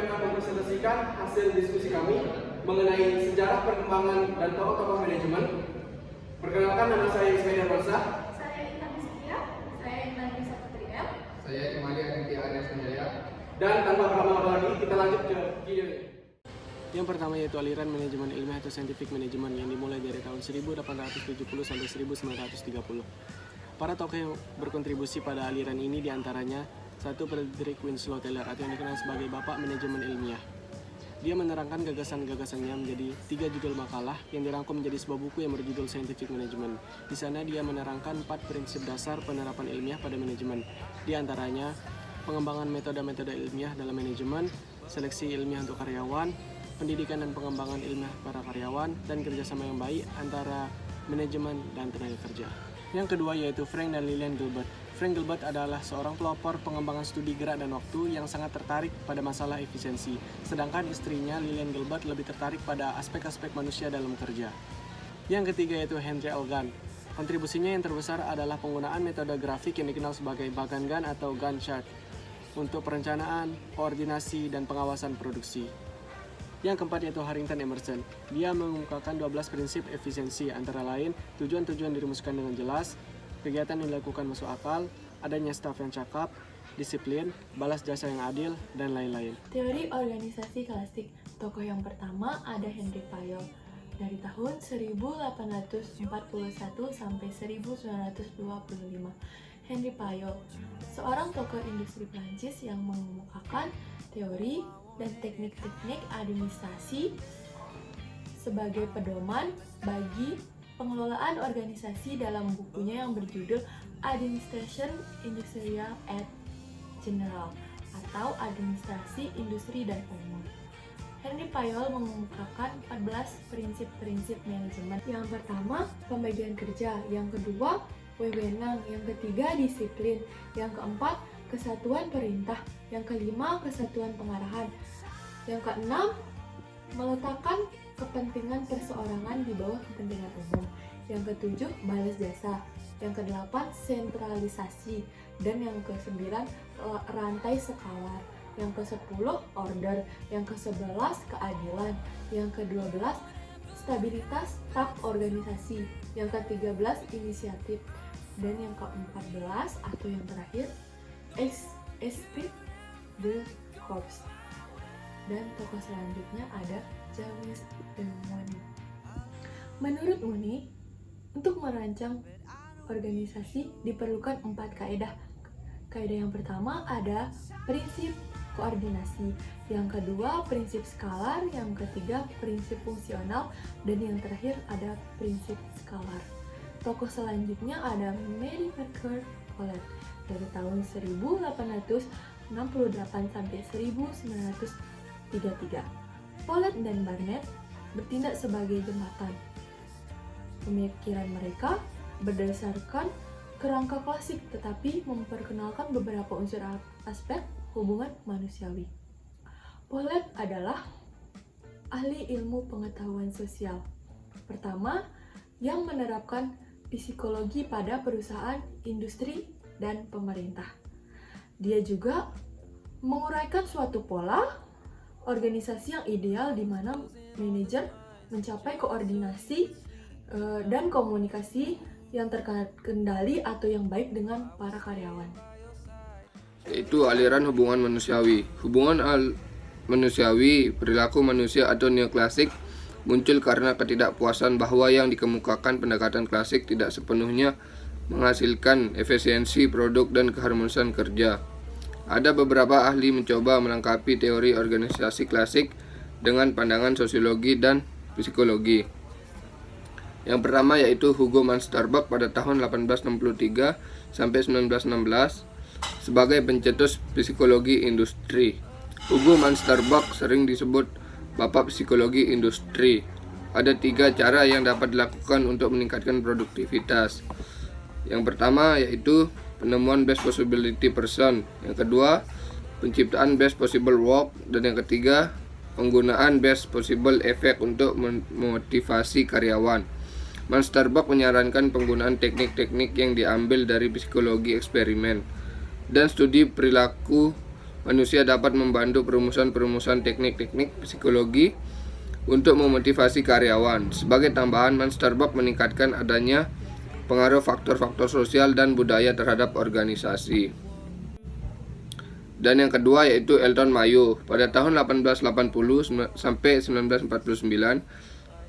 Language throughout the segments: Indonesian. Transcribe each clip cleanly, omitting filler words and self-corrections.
akan mempresentasikan hasil diskusi kami mengenai sejarah perkembangan dan tokoh-tokoh manajemen. Perkenalkan, nama saya Ismail Rosa. Saya Intan Rizkia. Saya Intan Risa Putri M. Saya Imali Aditya Arya Sanjaya. Dan tanpa berlama-lama lagi, kita lanjut ke video ini. Yang pertama yaitu aliran manajemen ilmiah atau scientific management yang dimulai dari tahun 1870 sampai 1930. Para tokoh yang berkontribusi pada aliran ini diantaranya satu, Frederick Winslow Taylor atau yang dikenal sebagai Bapak Manajemen Ilmiah. Dia menerangkan gagasan-gagasannya menjadi 3 judul makalah yang dirangkum menjadi sebuah buku yang berjudul Scientific Management. Di sana dia menerangkan 4 prinsip dasar penerapan ilmiah pada manajemen. Di antaranya pengembangan metode-metode ilmiah dalam manajemen, seleksi ilmiah untuk karyawan, pendidikan dan pengembangan ilmiah para karyawan, dan kerjasama yang baik antara manajemen dan tenaga kerja. Yang kedua yaitu Frank dan Lillian Gilbert. Frank Gilbert adalah seorang pelopor pengembangan studi gerak dan waktu yang sangat tertarik pada masalah efisiensi. Sedangkan istrinya Lillian Gilbert lebih tertarik pada aspek-aspek manusia dalam kerja. Yang ketiga yaitu Henry L. Gantt. Kontribusinya yang terbesar adalah penggunaan metode grafik yang dikenal sebagai Bakan Gantt atau Gantt chart untuk perencanaan, koordinasi, dan pengawasan produksi. Yang keempat yaitu Harrington Emerson. Dia mengemukakan 12 prinsip efisiensi, antara lain tujuan-tujuan dirumuskan dengan jelas, kegiatan yang dilakukan masuk akal, adanya staf yang cakap, disiplin, balas jasa yang adil, dan lain-lain. Teori organisasi klasik. Tokoh yang pertama ada Henry Fayol. Dari tahun 1841 sampai 1925. Henry Fayol, seorang tokoh industri Prancis yang mengemukakan teori dan teknik-teknik administrasi sebagai pedoman bagi pengelolaan organisasi dalam bukunya yang berjudul Administration Industrial et General atau Administrasi Industri dan Umum. Henry Fayol mengemukakan 14 prinsip-prinsip manajemen. Yang pertama, pembagian kerja. Yang kedua, wewenang. Yang ketiga, disiplin. Yang keempat, kesatuan perintah. Yang kelima, kesatuan pengarahan. Yang keenam, meletakkan kepentingan perseorangan di bawah kepentingan umum. Yang ketujuh, balas jasa. Yang kedelapan, sentralisasi. Dan yang kesembilan, rantai sekalar. Yang ke-10, order. Yang ke-11, keadilan. Yang ke-12, stabilitas staf organisasi. Yang ke-13, inisiatif. Dan yang ke-14 atau yang terakhir, esprit de corps. Dan tokoh selanjutnya ada James Money. Menurut Money, untuk merancang organisasi diperlukan 4 kaidah. Kaidah yang pertama ada prinsip koordinasi, yang kedua prinsip skalar, yang ketiga prinsip fungsional, dan yang terakhir ada prinsip skalar. Tokoh selanjutnya ada Mary Baker Collett dari tahun 1868 sampai 1933. Collett dan Barnett bertindak sebagai jembatan. Pemikiran mereka berdasarkan kerangka klasik tetapi memperkenalkan beberapa unsur aspek hubungan manusiawi. Collett adalah ahli ilmu pengetahuan sosial pertama yang menerapkan psikologi pada perusahaan, industri, dan pemerintah. Dia juga menguraikan suatu pola organisasi yang ideal di mana manajer mencapai koordinasi dan komunikasi yang terkendali atau yang baik dengan para karyawan. Yaitu aliran hubungan manusiawi. Hubungan manusiawi, perilaku manusia atau neoklasik muncul karena ketidakpuasan bahwa yang dikemukakan pendekatan klasik tidak sepenuhnya menghasilkan efisiensi produk dan keharmonisan kerja. Ada beberapa ahli mencoba melengkapi teori organisasi klasik dengan pandangan sosiologi dan psikologi. Yang pertama yaitu Hugo Mansterbach pada tahun 1863 sampai 1916 sebagai pencetus psikologi industri. Hugo Mansterbach sering disebut Bapak Psikologi Industri. Ada 3 cara yang dapat dilakukan untuk meningkatkan produktivitas. Yang pertama yaitu penemuan best possibility person. Yang kedua, penciptaan best possible work. Dan yang ketiga, penggunaan best possible effect untuk memotivasi karyawan. Mansterbach menyarankan penggunaan teknik-teknik yang diambil dari psikologi eksperimen dan studi perilaku manusia dapat membantu perumusan teknik-teknik psikologi untuk memotivasi karyawan. Sebagai tambahan, Munsterbach meningkatkan adanya pengaruh faktor-faktor sosial dan budaya terhadap organisasi. Dan yang kedua yaitu Elton Mayo. Pada tahun 1880 sampai 1949,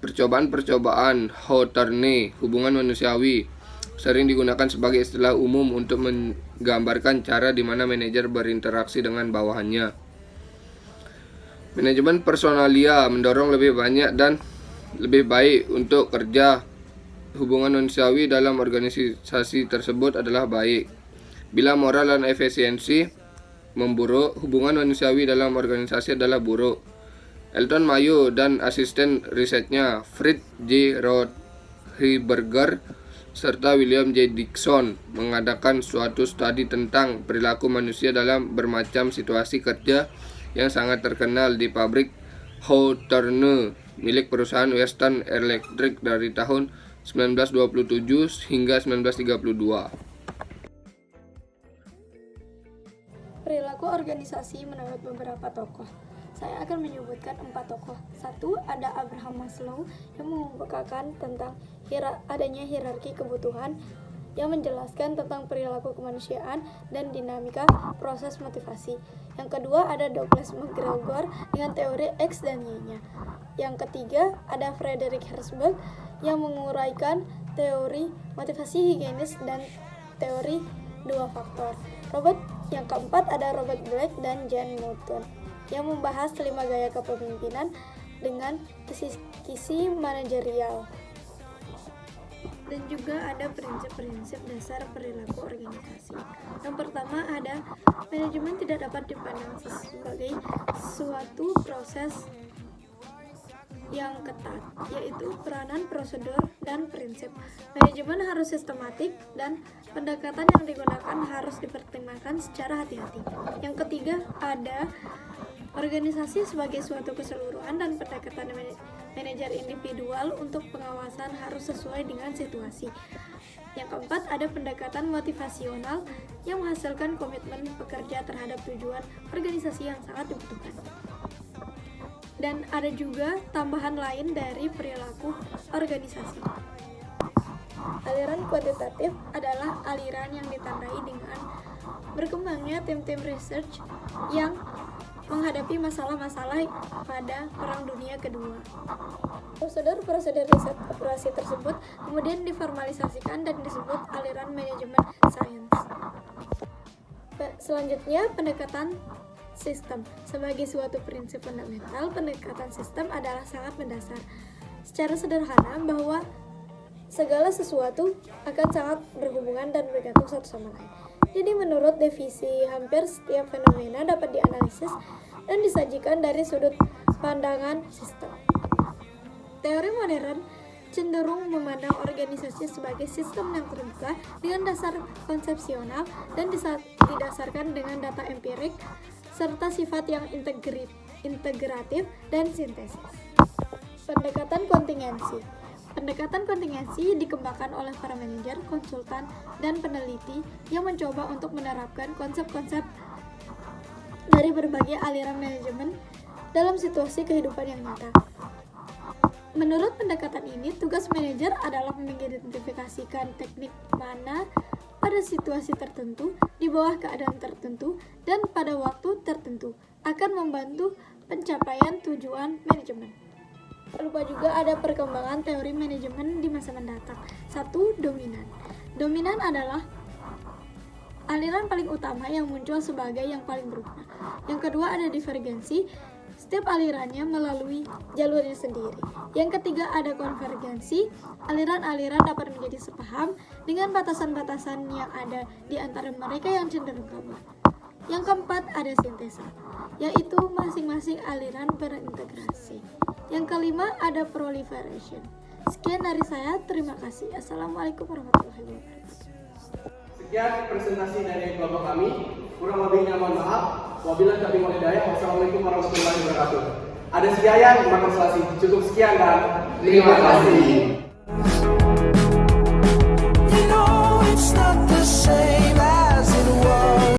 percobaan Hawthorne, hubungan manusiawi, sering digunakan sebagai istilah umum untuk menggambarkan cara di mana manajer berinteraksi dengan bawahannya. Manajemen personalia mendorong lebih banyak dan lebih baik untuk kerja. Hubungan manusiawi dalam organisasi tersebut adalah baik. Bila moral dan efisiensi memburuk, hubungan manusiawi dalam organisasi adalah buruk. Elton Mayo dan asisten risetnya Fritz J. Rothberger serta William J. Dixon mengadakan suatu studi tentang perilaku manusia dalam bermacam situasi kerja yang sangat terkenal di pabrik Hawthorne milik perusahaan Western Electric dari tahun 1927 hingga 1932. Perilaku organisasi menurut beberapa tokoh. Saya akan menyebutkan 4 tokoh. 1. Ada Abraham Maslow yang mengemukakan tentang adanya hierarki kebutuhan yang menjelaskan tentang perilaku kemanusiaan dan dinamika proses motivasi. Yang kedua ada Douglas McGregor dengan teori X dan Y-nya. Yang ketiga ada Frederick Herzberg yang menguraikan teori motivasi higienis dan teori 2 faktor. Yang keempat ada Robert Black dan Jan Newton yang membahas 5 gaya kepemimpinan dengan kisi manajerial. Dan juga ada prinsip-prinsip dasar perilaku organisasi. Yang pertama ada manajemen tidak dapat dipandang sebagai suatu proses yang ketat, yaitu peranan, prosedur, dan prinsip. Manajemen harus sistematik dan pendekatan yang digunakan harus dipertimbangkan secara hati-hati. Yang ketiga ada organisasi sebagai suatu keseluruhan dan pendekatan manajer individual untuk pengawasan harus sesuai dengan situasi. Yang keempat ada pendekatan motivasional yang menghasilkan komitmen pekerja terhadap tujuan organisasi yang sangat dibutuhkan. Dan ada juga tambahan lain dari perilaku organisasi. Aliran kuantitatif adalah aliran yang ditandai dengan berkembangnya tim-tim research yang menghadapi masalah-masalah pada Perang Dunia Kedua. Prosedur riset operasi tersebut kemudian diformalisasikan dan disebut aliran manajemen sains. Selanjutnya, pendekatan sistem. Sebagai suatu prinsip fundamental, pendekatan sistem adalah sangat mendasar. Secara sederhana bahwa segala sesuatu akan sangat berhubungan dan bergantung satu sama lain. Jadi menurut definisi, hampir setiap fenomena dapat dianalisis dan disajikan dari sudut pandangan sistem. Teori modern cenderung memandang organisasi sebagai sistem yang terbuka dengan dasar konsepsional dan didasarkan dengan data empirik serta sifat yang integratif dan sintesis. Pendekatan kontingensi. Pendekatan kontingensi dikembangkan oleh para manajer, konsultan, dan peneliti yang mencoba untuk menerapkan konsep-konsep dari berbagai aliran manajemen dalam situasi kehidupan yang nyata. Menurut pendekatan ini, tugas manajer adalah mengidentifikasikan teknik mana pada situasi tertentu, di bawah keadaan tertentu, dan pada waktu tertentu akan membantu pencapaian tujuan manajemen. Lupa juga ada perkembangan teori manajemen di masa mendatang. 1. Dominan. Dominan adalah aliran paling utama yang muncul sebagai yang paling berguna. Yang kedua ada divergensi. Setiap alirannya melalui jalurnya sendiri. Yang ketiga ada konvergensi. Aliran-aliran dapat menjadi sepaham dengan batasan-batasan yang ada di antara mereka yang cenderung sama. Yang keempat ada sintesa, yaitu masing-masing aliran berintegrasi. Yang kelima ada proliferation. Sekian dari saya, terima kasih. Assalamualaikum warahmatullahi wabarakatuh. Sekian presentasi dari kelompok kami. Kurang lebihnya mohon maaf. Wabillahi taufiq wal hidayah. Wassalamualaikum warahmatullahi wabarakatuh. Ada sekian, terima kasih. Cukup sekian dan terima kasih.